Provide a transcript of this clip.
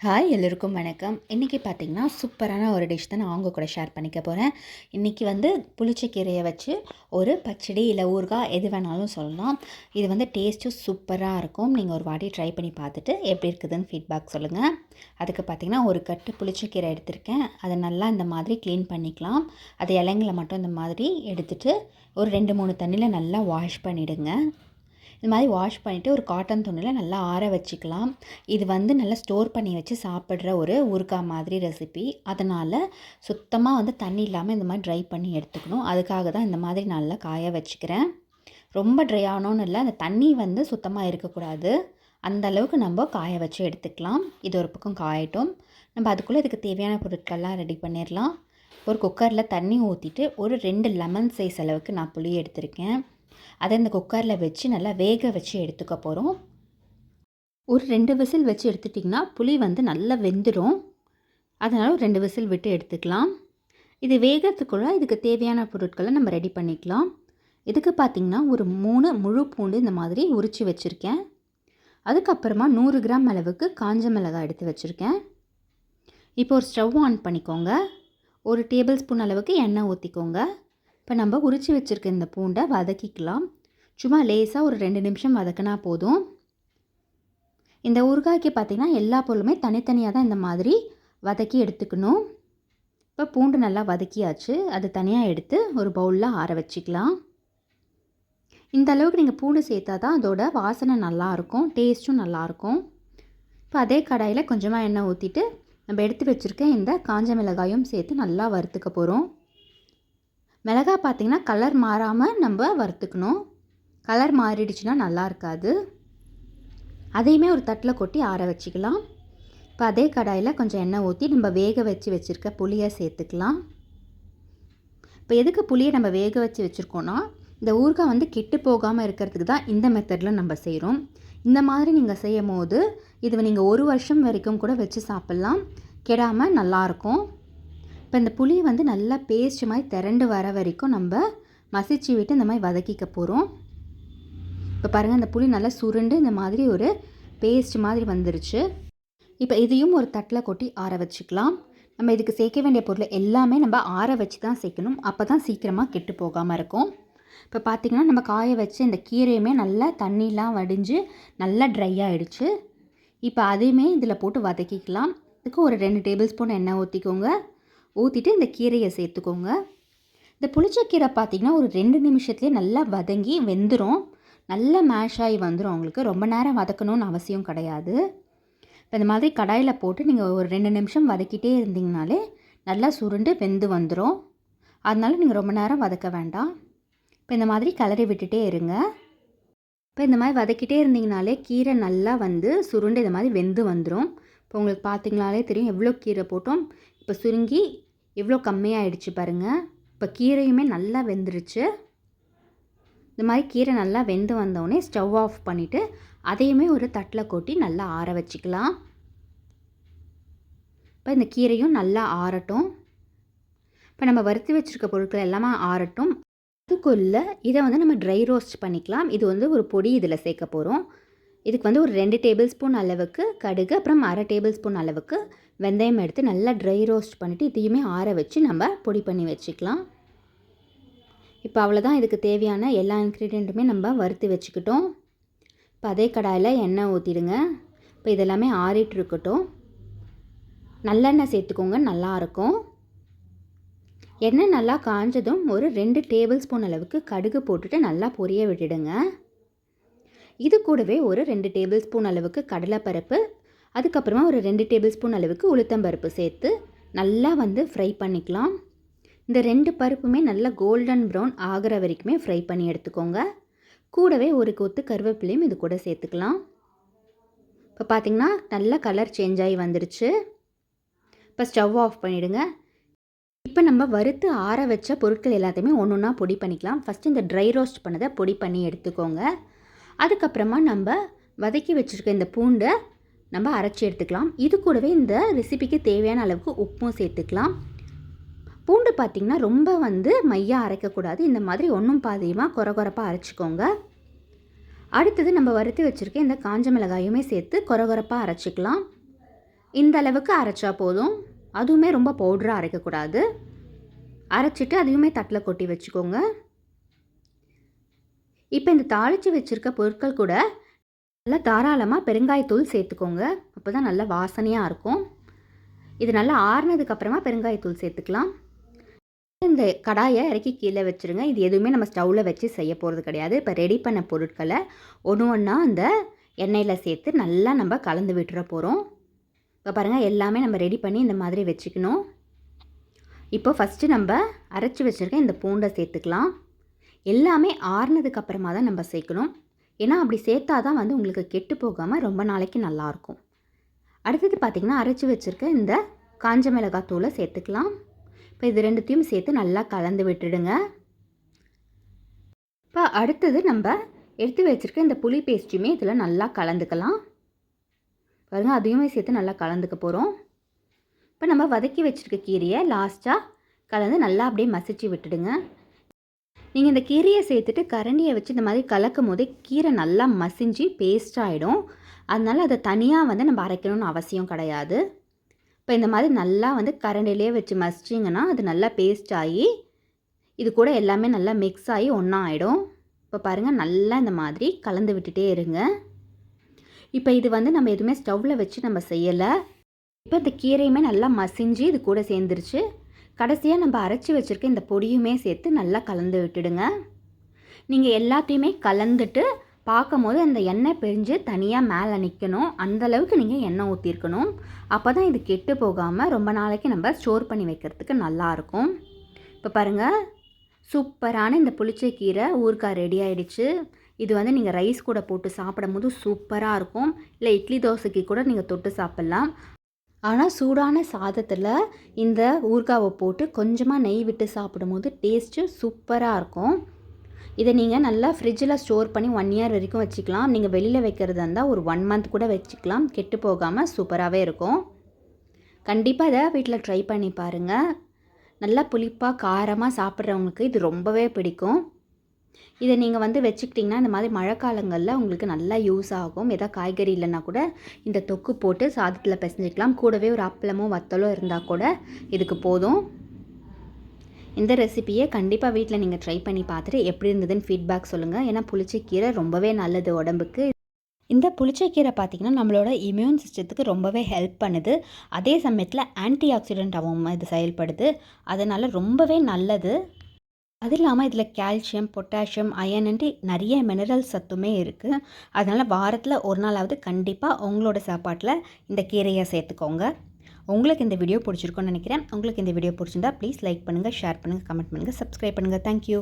Hi எல்லோருக்கும் வணக்கம். இன்றைக்கி பார்த்திங்கன்னா சூப்பரான ஒரு டிஷ் தான் நான் உங்க கூட ஷேர் பண்ணிக்க போகிறேன். இன்றைக்கி புளிச்சக்கீரையை வச்சு ஒரு பச்சடி இல்லை ஊறுகாய் எது வேணாலும் சொல்லலாம். இது டேஸ்ட்டும் சூப்பராக இருக்கும். நீங்கள் ஒரு வாட்டி ட்ரை பண்ணி பார்த்துட்டு எப்படி இருக்குதுன்னு ஃபீட்பேக் சொல்லுங்கள். அதுக்கு பார்த்திங்கன்னா ஒரு கட்டு புளிச்சக்கீரை எடுத்திருக்கேன். அதை நல்லா இந்த மாதிரி க்ளீன் பண்ணிக்கலாம். அது இலைங்களை மட்டும் இந்த மாதிரி எடுத்துகிட்டு ஒரு 2-3 தண்ணியில் நல்லா வாஷ் பண்ணிவிடுங்க. இது மாதிரி வாஷ் பண்ணிவிட்டு ஒரு காட்டன் துணியில் நல்லா ஆற வச்சுக்கலாம். இது நல்லா ஸ்டோர் பண்ணி வச்சு சாப்பிட்ற ஒரு ஊறுகாய் மாதிரி ரெசிபி. அதனால் சுத்தமாக தண்ணி இல்லாமல் இந்த மாதிரி ட்ரை பண்ணி எடுத்துக்கணும். அதுக்காக தான் இந்த மாதிரி நல்லா காய வச்சுக்கிறேன். ரொம்ப ட்ரை ஆகணும்னு இல்லை, அந்த தண்ணி சுத்தமாக இருக்கக்கூடாது. அந்த அளவுக்கு நம்ம காய வச்சு எடுத்துக்கலாம். இது ஒரு பக்கம் காயட்டும். நம்ம அதுக்குள்ளே இதுக்கு தேவையான பொருட்கள்லாம் ரெடி பண்ணிடலாம். ஒரு குக்கரில் தண்ணி ஊற்றிட்டு ஒரு 2 லெமன் சைஸ் அளவுக்கு நான் புளி எடுத்திருக்கேன். அதை இந்த குக்கரில் வச்சு நல்லா வேக வச்சு எடுத்துக்க போகிறோம். ஒரு 2 விசில் வச்சு எடுத்துட்டிங்கன்னா புளி நல்லா வெந்துடும். அதனால் ஒரு 2 விசில் விட்டு எடுத்துக்கலாம். இது வேகிறதுக்குள்ள இதுக்கு தேவையான பொருட்களை நம்ம ரெடி பண்ணிக்கலாம். இதுக்கு பார்த்திங்கன்னா ஒரு 3 முழு பூண்டு இந்த மாதிரி உரித்து வச்சுருக்கேன். அதுக்கப்புறமா 100 கிராம் அளவுக்கு காஞ்ச மிளகாய் எடுத்து வச்சுருக்கேன். இப்போ ஒரு ஸ்டவ் ஆன் பண்ணிக்கோங்க. ஒரு டேபிள் ஸ்பூன் அளவுக்கு எண்ணெய் ஊற்றிக்கோங்க. இப்போ நம்ம உரித்து வச்சுருக்க இந்த பூண்டை வதக்கிக்கலாம். சும்மா லேசாக ஒரு 2 நிமிஷம் வதக்கினா போதும். இந்த ஊறுகாய்க்கு பார்த்திங்கன்னா எல்லா பொருளுமே தனித்தனியாக தான் இந்த மாதிரி வதக்கி எடுத்துக்கணும். இப்போ பூண்டு நல்லா வதக்கியாச்சு. அது தனியாக எடுத்து ஒரு பவுலில் ஆற வச்சுக்கலாம். இந்த அளவுக்கு நீங்கள் பூண்டு சேர்த்தா தான் அதோட வாசனை நல்லாயிருக்கும், டேஸ்ட்டும் நல்லாயிருக்கும். இப்போ அதே கடாயில் கொஞ்சமாக எண்ணெய் ஊற்றிட்டு நம்ம எடுத்து வச்சுருக்க இந்த காஞ்ச மிளகாயும் சேர்த்து நல்லா வறுத்துக்க போகிறோம். மிளகாய் பார்த்திங்கன்னா கலர் மாறாமல் நம்ம வறுத்துக்கணும். கலர் மாறிடுச்சுன்னா நல்லா இருக்காது. அதையுமே ஒரு தட்டில் கொட்டி ஆற வச்சுக்கலாம். இப்போ அதே கடாயில் கொஞ்சம் எண்ணெய் ஊற்றி நம்ம வேக வச்சுருக்க புளியை சேர்த்துக்கலாம். இப்போ எதுக்கு புளியை நம்ம வேக வச்சுருக்கோன்னா, இந்த ஊறுகாய் கெட்டு போகாமல் இருக்கிறதுக்கு தான் இந்த மெத்தடில் நம்ம செய்கிறோம். இந்த மாதிரி நீங்கள் செய்யும் போது இது நீங்கள் 1 வருஷம் வரைக்கும் கூட வச்சு சாப்பிட்லாம், கெடாமல் நல்லாயிருக்கும். இப்போ இந்த புளி நல்லா பேஸ்ட் மாதிரி திரண்டு வர வரைக்கும் நம்ம மசிச்சு விட்டு இந்த மாதிரி வதக்கிக்க போகிறோம். இப்போ பாருங்கள், இந்த புளி நல்லா சுருண்டு இந்த மாதிரி ஒரு பேஸ்ட் மாதிரி வந்துருச்சு. இப்போ இதையும் ஒரு தட்டில் கொட்டி ஆற வச்சுக்கலாம். நம்ம இதுக்கு சேர்க்க வேண்டிய பொருள் எல்லாமே நம்ம ஆற வச்சு தான் சேர்க்கணும். அப்போ தான் சீக்கிரமாக கெட்டு போகாமல் இருக்கும். இப்போ பார்த்திங்கன்னா நம்ம காய வச்சு இந்த கீரையுமே நல்லா தண்ணிலாம் வடிஞ்சு நல்லா ட்ரை ஆகிடுச்சு. இப்போ அதையுமே இதில் போட்டு வதக்கிக்கலாம். இதுக்கு ஒரு 2 டேபிள் ஸ்பூன் எண்ணெய் ஊற்றிக்கோங்க. ஊற்றிட்டு இந்த கீரையை சேர்த்துக்கோங்க. இந்த புளிச்சக்கீரை பார்த்திங்கன்னா ஒரு 2 நிமிஷத்துலேயே நல்லா வதங்கி வெந்துடும். நல்லா மேஷ் ஆகி வந்துடும். உங்களுக்கு ரொம்ப நேரம் வதக்கணும்னு அவசியம் கிடையாது. இப்போ இந்த மாதிரி கடாயில் போட்டு நீங்கள் ஒரு 2 நிமிஷம் வதக்கிட்டே இருந்தீங்கனாலே நல்லா சுருண்டு வெந்து வந்துடும். அதனால நீங்கள் ரொம்ப நேரம் வதக்க வேண்டாம். இப்போ இந்த மாதிரி கிளறி விட்டுட்டே இருங்க. இப்போ இந்த மாதிரி வதக்கிட்டே இருந்தீங்கனாலே கீரை நல்லா சுருண்டு இந்த மாதிரி வெந்து வந்துடும். இப்போ உங்களுக்கு பார்த்திங்கனாலே தெரியும் எவ்வளோ கீரை போட்டோம். இப்போ சுருங்கி எவ்வளோ கம்மியாகிடுச்சு பாருங்கள். இப்போ கீரையுமே நல்லா வெந்துருச்சு. இந்த மாதிரி கீரை நல்லா வெந்து வந்தோடனே ஸ்டவ் ஆஃப் பண்ணிவிட்டு அதையுமே ஒரு தட்டில் கொட்டி நல்லா ஆற வச்சுக்கலாம். இப்போ இந்த கீரையும் நல்லா ஆறட்டும். இப்போ நம்ம வறுத்து வச்சுருக்க பொருட்கள் எல்லாமே ஆறட்டும். அதுக்குள்ளே இதை நம்ம ட்ரை ரோஸ்ட் பண்ணிக்கலாம். இது ஒரு பொடி இதில் சேர்க்க போகிறோம். இதுக்கு ஒரு 2 டேபிள் ஸ்பூன் அளவுக்கு கடுகு, அப்புறம் 1/2 டேபிள் ஸ்பூன் அளவுக்கு வெந்தயம் எடுத்து நல்லா ட்ரை ரோஸ்ட் பண்ணிவிட்டு இதையுமே ஆற வச்சு நம்ம பொடி பண்ணி வச்சுக்கலாம். இப்போ அவ்வளோதான். இதுக்கு தேவையான எல்லா இன்க்ரீடியண்ட்டுமே நம்ம வறுத்து வச்சுக்கிட்டோம். இப்போ அதே கடாயில் எண்ணெய் ஊற்றிடுங்க. இப்போ இதெல்லாமே ஆறிட்டு இருக்கட்டும். நல்லெண்ணெய் சேர்த்துக்கோங்க, நல்லாயிருக்கும். எண்ணெய் நல்லா காஞ்சதும் ஒரு 2 டேபிள் ஸ்பூன் அளவுக்கு கடுகு போட்டுட்டு நல்லா பொரிய விட்டுடுங்க. இது கூடவே ஒரு 2 டேபிள் ஸ்பூன் அளவுக்கு கடலைப்பருப்பு, அதுக்கப்புறமா ஒரு 2 டேபிள் ஸ்பூன் அளவுக்கு உளுத்தம்பருப்பு சேர்த்து நல்லா ஃப்ரை பண்ணிக்கலாம். இந்த 2 பருப்புமே நல்லா கோல்டன் ப்ரௌன் ஆகிற வரைக்குமே ஃப்ரை பண்ணி எடுத்துக்கோங்க. கூடவே ஒரு கொத்து கருவேப்பிலையும் இது கூட சேர்த்துக்கலாம். இப்போ பார்த்திங்கன்னா நல்லா கலர் சேஞ்ச் ஆகி வந்துருச்சு. இப்போ ஸ்டவ் ஆஃப் பண்ணிவிடுங்க. இப்போ நம்ம வறுத்து ஆற வச்ச பொருட்கள் எல்லாத்தையுமே ஒன்று ஒன்றா பொடி பண்ணிக்கலாம். ஃபஸ்ட்டு இந்த ட்ரை ரோஸ்ட் பண்ணதை பொடி பண்ணி எடுத்துக்கோங்க. அதுக்கப்புறமா நம்ம வதக்கி வச்சுருக்க இந்த பூண்டை நம்ம அரைச்சி எடுத்துக்கலாம். இது கூடவே இந்த ரெசிபிக்கு தேவையான அளவுக்கு உப்பும் சேர்த்துக்கலாம். பூண்டு பார்த்திங்கன்னா ரொம்ப மையாக அரைக்கக்கூடாது. இந்த மாதிரி ஒன்றும் பாதியமாக கொரகொரப்பாக அரைச்சிக்கோங்க. அடுத்தது நம்ம வறுத்து வச்சுருக்க இந்த காஞ்ச மிளகாயுமே சேர்த்து கொரகொரப்பாக அரைச்சிக்கலாம். இந்த அளவுக்கு அரைச்சா போதும். அதுவுமே ரொம்ப பவுடராக அரைக்கக்கூடாது. அரைச்சிட்டு அதையுமே தட்டில் கொட்டி வச்சுக்கோங்க. இப்போ இந்த தாளித்து வச்சுருக்க பொருட்கள் கூட நல்லா தாராளமாக பெருங்காயத்தூள் சேர்த்துக்கோங்க. அப்போ தான் நல்லா வாசனையாக இருக்கும். இது நல்லா ஆறுனதுக்கப்புறமா பெருங்காயத்தூள் சேர்த்துக்கலாம். இந்த கடாயை இறக்கி கீழே வச்சுருங்க. இது எதுவுமே நம்ம ஸ்டவ்வில் வச்சு செய்ய போகிறது கிடையாது. இப்போ ரெடி பண்ண பொருட்களை ஒன்று ஒன்றா அந்த எண்ணெயில் சேர்த்து நல்லா நம்ம கலந்து விட்டுற போகிறோம். இப்போ பாருங்கள், எல்லாமே நம்ம ரெடி பண்ணி இந்த மாதிரி வச்சுக்கணும். இப்போ ஃபஸ்ட்டு நம்ம அரைச்சி வச்சுருக்க இந்த பூண்டை சேர்த்துக்கலாம். எல்லாமே ஆறுனதுக்கப்புறமா தான் நம்ம சேர்க்கணும். ஏன்னா அப்படி சேர்த்தா தான் வந்து உங்களுக்கு கெட்டு போகாமல் ரொம்ப நாளைக்கு நல்லாயிருக்கும். அடுத்தது பார்த்திங்கன்னா, அரைச்சி வச்சுருக்க இந்த காஞ்ச மிளகாய் தூளை சேர்த்துக்கலாம். இப்போ இது ரெண்டுத்தையும் சேர்த்து நல்லா கலந்து விட்டுடுங்க. இப்போ அடுத்தது நம்ம எடுத்து வச்சுருக்க இந்த புளி பேஸ்ட்டையுமே இதில் நல்லா கலந்துக்கலாம். பாருங்கள், அதையுமே சேர்த்து நல்லா கலந்துக்க போகிறோம். இப்போ நம்ம வதக்கி வச்சுருக்க கீரையை லாஸ்ட்டாக கலந்து நல்லா அப்படியே மசிச்சு விட்டுடுங்க. நீங்கள் இந்த கீரையை சேர்த்துட்டு கரண்டியை வச்சு இந்த மாதிரி கலக்கும் போதே கீரை நல்லா மசிஞ்சு பேஸ்ட் ஆகிடும். அதனால் அதை தனியாக வந்து நம்ம அரைக்கணும்னு அவசியம் கிடையாது. இப்போ இந்த மாதிரி நல்லா வந்து கரண்டிலே வச்சு மசிச்சிங்கன்னா அது நல்லா பேஸ்ட் ஆகி இது கூட எல்லாமே நல்லா மிக்ஸ் ஆகி ஒன்றா ஆகிடும். இப்போ பாருங்கள், நல்லா இந்த மாதிரி கலந்து விட்டுட்டே இருங்க. இப்போ இது வந்து நம்ம எதுவுமே ஸ்டவ்வில் வச்சு நம்ம செய்யலை. இப்போ இந்த கீரையுமே நல்லா மசிஞ்சு இது கூட சேர்ந்துருச்சு. கடைசியாக நம்ம அரைச்சி வச்சுருக்க இந்த பொடியுமே சேர்த்து நல்லா கலந்து விட்டுடுங்க. நீங்கள் எல்லாத்தையுமே கலந்துட்டு பார்க்கும்போது அந்த எண்ணெய் பிரிஞ்சு தனியாக மேலே நிற்கணும். அந்தளவுக்கு நீங்கள் எண்ணெய் ஊற்றிருக்கணும். அப்போ தான் இது கெட்டு போகாமல் ரொம்ப நாளைக்கு நம்ம ஸ்டோர் பண்ணி வைக்கிறதுக்கு நல்லாயிருக்கும். இப்போ பாருங்கள், சூப்பரான இந்த புளிச்சக்கீரை ஊறுகாய் ரெடி ஆகிடுச்சு. இது வந்து நீங்கள் ரைஸ் கூட போட்டு சாப்பிடும் போது சூப்பராக இருக்கும். இல்லை இட்லி தோசைக்கு கூட நீங்கள் தொட்டு சாப்பிட்லாம். ஆனால் சூடான சாதத்தில் இந்த ஊறுகாவை போட்டு கொஞ்சமாக நெய் விட்டு சாப்பிடும்போது டேஸ்ட்டு சூப்பராக இருக்கும். இதை நீங்கள் நல்லா ஃப்ரிட்ஜில் ஸ்டோர் பண்ணி 1 இயர் வரைக்கும் வச்சுக்கலாம். நீங்கள் வெளியில் வைக்கிறதா இருந்தால் ஒரு 1 மந்த் கூட வச்சுக்கலாம். கெட்டு போகாமல் சூப்பராகவே இருக்கும். கண்டிப்பாக இதை வீட்டில் ட்ரை பண்ணி பாருங்கள். நல்லா புளிப்பாக காரமாக சாப்பிட்றவங்களுக்கு இது ரொம்பவே பிடிக்கும். இதை நீங்கள் வந்து வச்சுக்கிட்டிங்கன்னா இந்த மாதிரி மழை காலங்களில் உங்களுக்கு நல்லா யூஸ் ஆகும். எதாவது காய்கறி இல்லைன்னா கூட இந்த தொக்கு போட்டு சாதத்தில் பிசைஞ்சிக்கலாம். கூடவே ஒரு அப்பளமோ வத்தலோ இருந்தால் கூட இதுக்கு போதும். இந்த ரெசிபியை கண்டிப்பாக வீட்டில் நீங்கள் ட்ரை பண்ணி பார்த்துட்டு எப்படி இருந்ததுன்னு ஃபீட்பேக் சொல்லுங்கள். ஏன்னா புளிச்சக்கீரை ரொம்பவே நல்லது உடம்புக்கு. இந்த புளிச்சக்கீரை பார்த்திங்கன்னா நம்மளோட இம்யூன் சிஸ்டத்துக்கு ரொம்பவே ஹெல்ப் பண்ணுது. அதே சமயத்தில் ஆன்டி ஆக்சிடென்ட்டாகவும் இது செயல்படுது. அதனால் ரொம்பவே நல்லது. அது இல்லாமல் இதில் கால்சியம், பொட்டாசியம், அயன்ட்டு நிறைய மினரல் சத்துமே இருக்குது. அதனால் வாரத்தில் ஒரு நாளாவது கண்டிப்பாக உங்களோட சாப்பாட்டில் இந்த கீரையை சேர்த்துக்கோங்க. உங்களுக்கு இந்த வீடியோ பிடிச்சிருக்குன்னு நினைக்கிறேன். உங்களுக்கு இந்த வீடியோ பிடிச்சிருந்தா ப்ளீஸ் லைக் பண்ணுங்கள், ஷேர் பண்ணுங்கள், கமெண்ட் பண்ணுங்கள், சப்ஸ்கிரைப் பண்ணுங்கள். தேங்க்யூ.